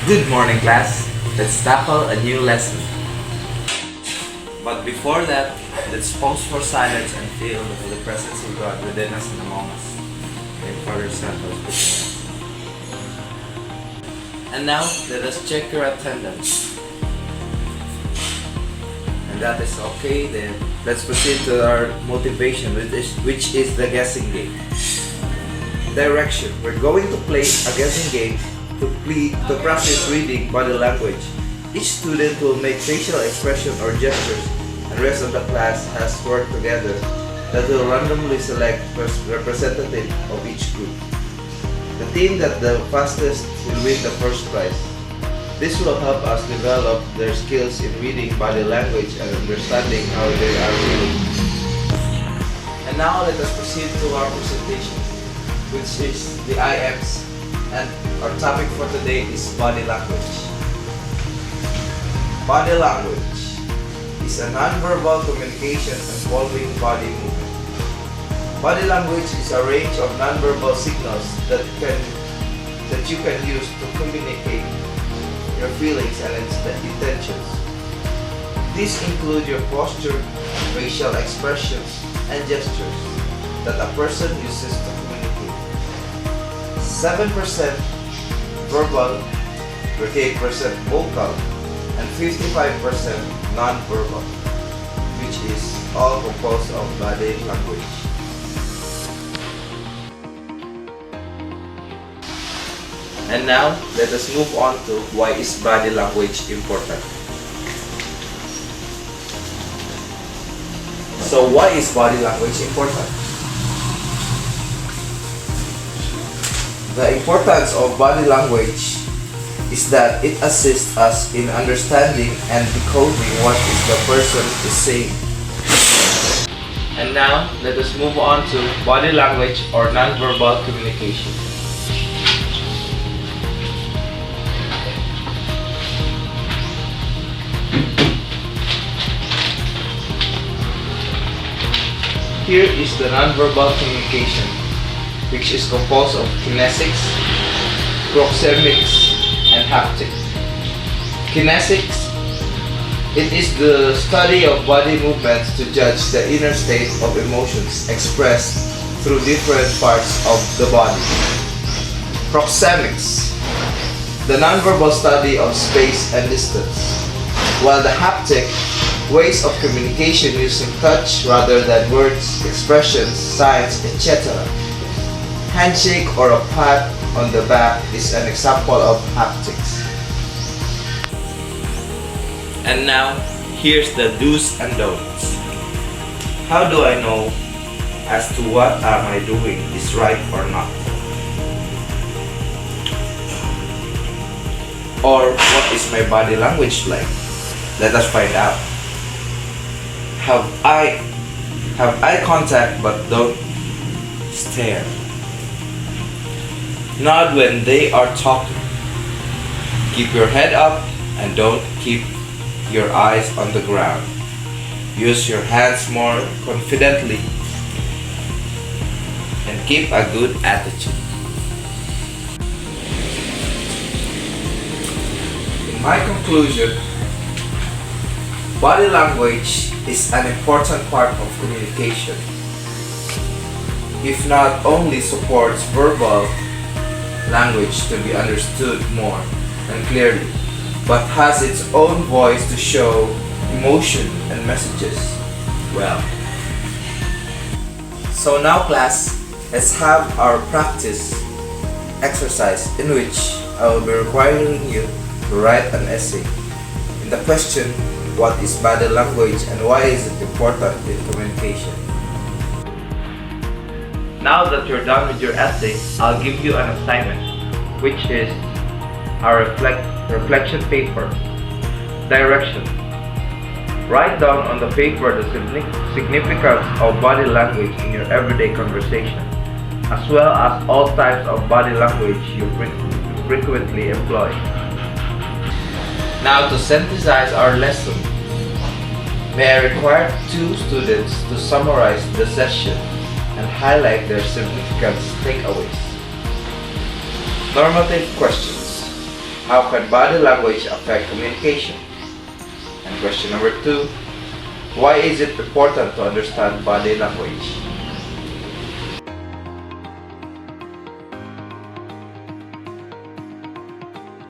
Good morning, class. Let's tackle a new lesson. But before that, let's pause for silence and feel the presence of God within us and among us. In Father, Son, Holy Spirit. And now, let us check your attendance. And that is okay, then let's proceed to our motivation, which is the guessing game. Direction. We're going to play a guessing game to practice reading body language. Each student will make facial expression or gestures, and the rest of the class has worked together that will randomly select representative of each group. The team that the fastest will win the first prize. This will help us develop their skills in reading body language and understanding how they are feeling. And now let us proceed to our presentation, which is the IMs, and our topic for today is body language. Body language is a non-verbal communication involving body movement. Body language is a range of non-verbal signals that you can use to communicate your feelings and intentions. These include your posture, facial expressions, and gestures that a person uses to communicate. 7% verbal, 38% vocal, and 55% non-verbal, which is all composed of body language. And now, let us move on to why is body language important. So why is body language important? The importance of body language is that it assists us in understanding and decoding what the person is saying. And now, let us move on to body language or nonverbal communication. Here is the nonverbal communication, which is composed of kinesics, proxemics, and haptics. Kinesics, it is the study of body movements to judge the inner state of emotions expressed through different parts of the body. Proxemics, the nonverbal study of space and distance, while the haptic, ways of communication using touch rather than words, expressions, signs, etc. Handshake or a pat on the back is an example of haptics. And now, here's the do's and don'ts. How do I know as to what am I doing is right or not? Or what is my body language like? Let us find out. Have eye contact but don't stare. Nod when they are talking. Keep your head up and don't keep your eyes on the ground. Use your hands more confidently and keep a good attitude. In my conclusion, body language is an important part of communication. It not only supports verbal language to be understood more and clearly, but has its own voice to show emotion and messages well. So now class, let's have our practice exercise in which I will be requiring you to write an essay. In the question, what is body language and why is it important in communication? Now that you're done with your essay, I'll give you an assignment, which is our reflection paper. Direction. Write down on the paper the significance of body language in your everyday conversation, as well as all types of body language you frequently employ. Now to synthesize our lesson, may I require two students to summarize the session and highlight their significant takeaways. Normative questions. How can body language affect communication? And question number 2, why is it important to understand body language?